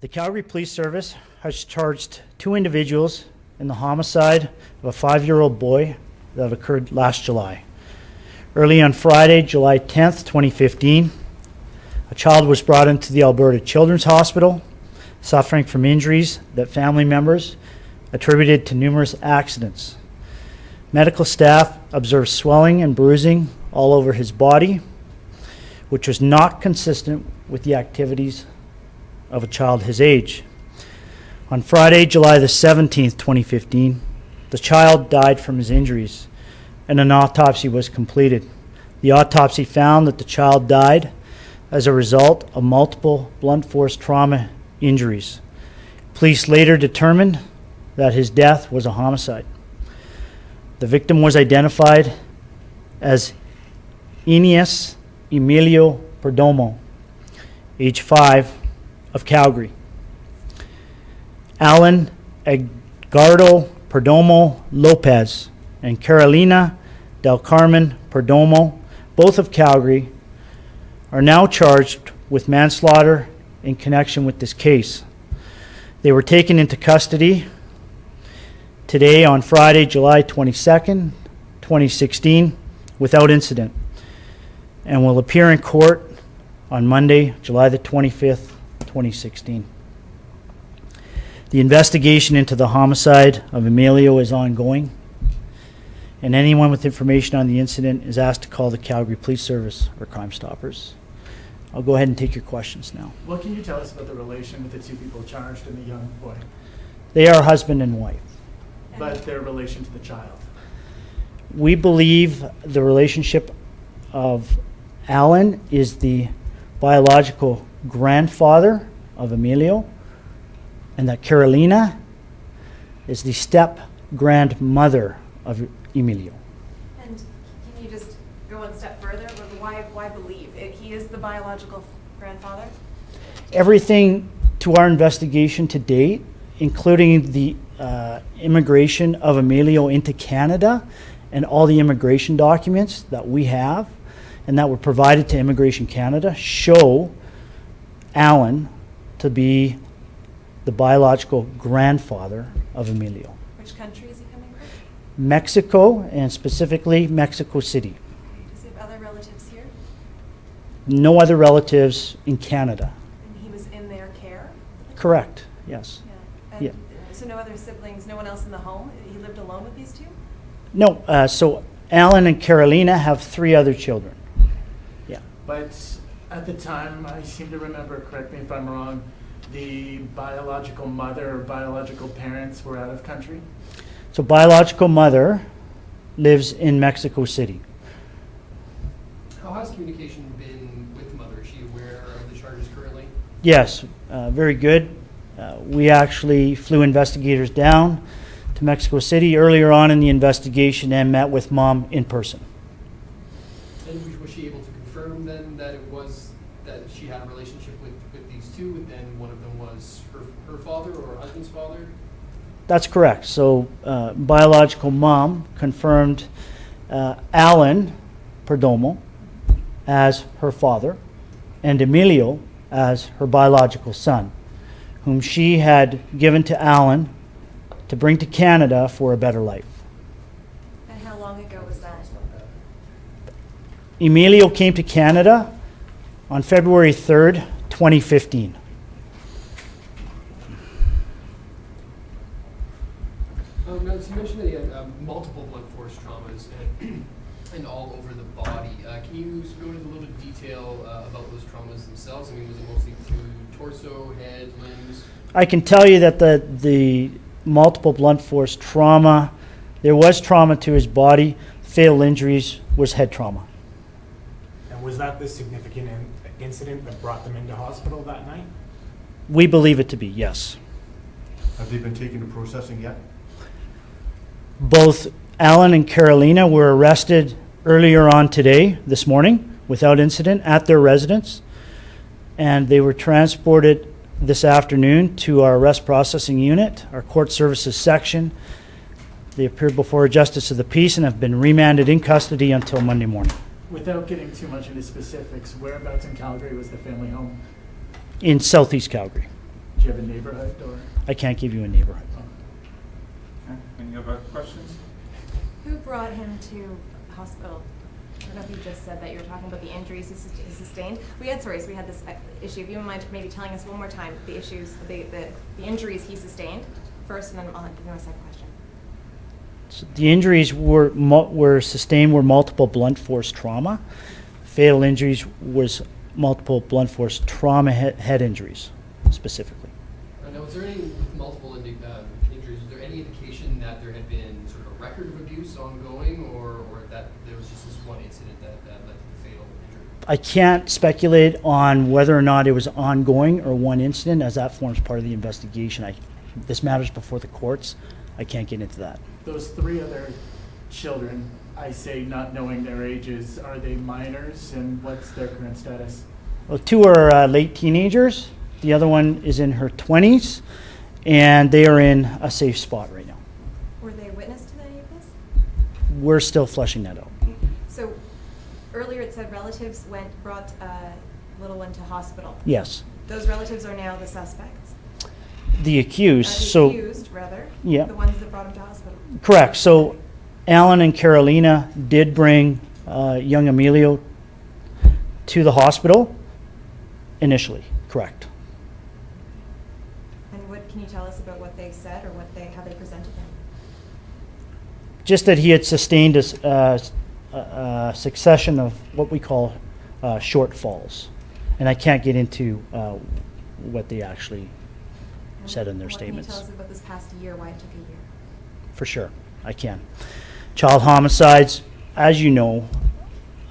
The Calgary Police Service has charged 2 individuals in the homicide of a 5-year-old boy that occurred last July. Early on Friday, July 10th, 2015, a child was brought into the Alberta Children's Hospital suffering from injuries that family members attributed to numerous accidents. Medical staff observed swelling and bruising all over his body, which was not consistent with the activities of a child his age. On Friday, July the 17th, 2015, the child died from his injuries and an autopsy was completed. The autopsy found that the child died as a result of multiple blunt force trauma injuries. Police later determined that his death was a homicide. The victim was identified as Eneas Emilio Perdomo, age 5, of Calgary. Allan, Edgardo Perdomo Lopez, and Carolina del Carmen Perdomo, both of Calgary, are now charged with manslaughter in connection with this case. They were taken into custody today on Friday, July 22nd, 2016, without incident, and will appear in court on Monday, July the 25th, 2016. The investigation into the homicide of Emilio is ongoing, and anyone with information on the incident is asked to call the Calgary Police Service or Crime Stoppers. I'll go ahead and take your questions now. What can you tell us about the relation with the 2 people charged and the young boy? They are husband and wife. But their relation to the child? We believe the relationship of Allan is the biological grandfather of Emilio, and that Carolina is the step-grandmother of Emilio. And can you just go one step further? Why believe he is the biological grandfather? Everything to our investigation to date, including the immigration of Emilio into Canada and all the immigration documents that we have and that were provided to Immigration Canada, show Allan to be the biological grandfather of Emilio. Which country is he coming from? Mexico, and specifically Mexico City. Does he have other relatives here? No other relatives in Canada. And he was in their care? Correct, yes. Yeah. And Yeah. So no other siblings, no one else in the home? He lived alone with these 2? No, so Allan and Carolina have 3 other children. Yeah. But at the time, I seem to remember, correct me if I'm wrong, the biological mother or biological parents were out of country? So biological mother lives in Mexico City. How has communication been with the mother? Is she aware of the charges currently? Yes, very good. We actually flew investigators down to Mexico City earlier on in the investigation and met with mom in person. And was she able to confirm then that she had a relationship with these 2, and then one of them was her father or her husband's father? That's correct. So biological mom confirmed Allan Perdomo as her father and Emilio as her biological son, whom she had given to Allan to bring to Canada for a better life. And how long ago was that? Emilio came to Canada on February 3rd, 2015. Now, you mentioned that he had multiple blunt force traumas and all over the body. Can you go into a little bit of detail about those traumas themselves? I mean, was it mostly to torso, head, limbs? I can tell you that the multiple blunt force trauma, there was trauma to his body. Fatal injuries was head trauma. And was that the significant incident that brought them into hospital that night? We believe it to be, yes. Have they been taken to processing yet? Both Allan and Carolina were arrested earlier on today, this morning, without incident at their residence, and they were transported this afternoon to our arrest processing unit, our court services section. They appeared before a justice of the peace and have been remanded in custody until Monday morning. Without getting too much into specifics, whereabouts in Calgary was the family home? In southeast Calgary. Do Do you have a neighborhood or? I can't give you a neighborhood. Okay, any other questions? Who brought him to hospital? I don't know if you just said that you were talking about the injuries he sustained. We had this issue. If you wouldn't mind maybe telling us one more time the issues, the injuries he sustained first, and then I'll give you my second question. So the injuries were sustained were multiple blunt force trauma. Fatal injuries was multiple blunt force trauma head injuries specifically. Now, was there any, with multiple injuries, was there any indication that there had been sort of a record of abuse ongoing, or that there was just this one incident that led to the fatal injury? I can't speculate on whether or not it was ongoing or one incident, as that forms part of the investigation. This matters before the courts. I can't get into that. Those 3 other children, I say not knowing their ages, are they minors and what's their current status? Well, 2 are late teenagers. The other one is in her 20s, and they are in a safe spot right now. Were they witness to any of this? We're still fleshing that out. So earlier it said relatives brought little one to hospital. Yes, Those relatives are now the suspects. the accused. The So accused, rather. Yeah. The ones that brought him to hospital. correct. So Allan and Carolina did bring young Emilio to the hospital initially. Correct. And what can you tell us about what they said or how they presented him? Just that he had sustained a succession of what we call shortfalls, and I can't get into what they actually said in their statements. What can you tell us about this past year, why it took a year? For sure, I can. Child homicides, as you know,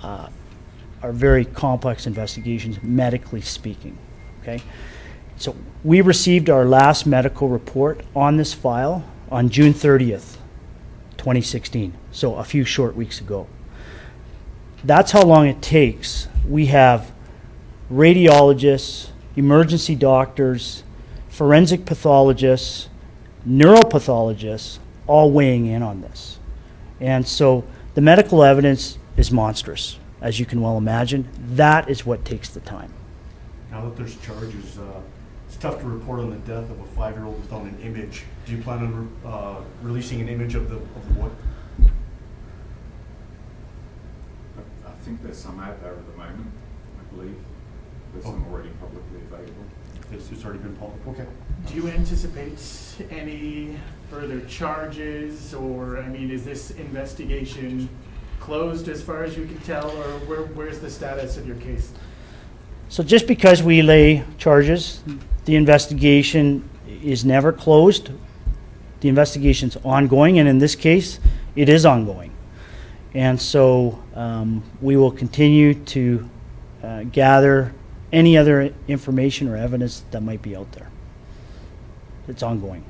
are very complex investigations, medically speaking, okay? So we received our last medical report on this file on June 30th, 2016, so a few short weeks ago. That's how long it takes. We have radiologists, emergency doctors, forensic pathologists, neuropathologists, all weighing in on this. And so the medical evidence is monstrous, as you can well imagine. That is what takes the time. Now that there's charges, it's tough to report on the death of a 5-year-old without an image. Do you plan on releasing an image of the boy? I think there's some out there at the moment, I believe. There's some already publicly available. It's already been public, okay. Do you anticipate any further charges, or, I mean, is this investigation closed as far as you can tell, or where's the status of your case? So just because we lay charges, the investigation is never closed. The investigation's ongoing, and in this case, it is ongoing. And so we will continue to gather any other information or evidence that might be out there. It's ongoing.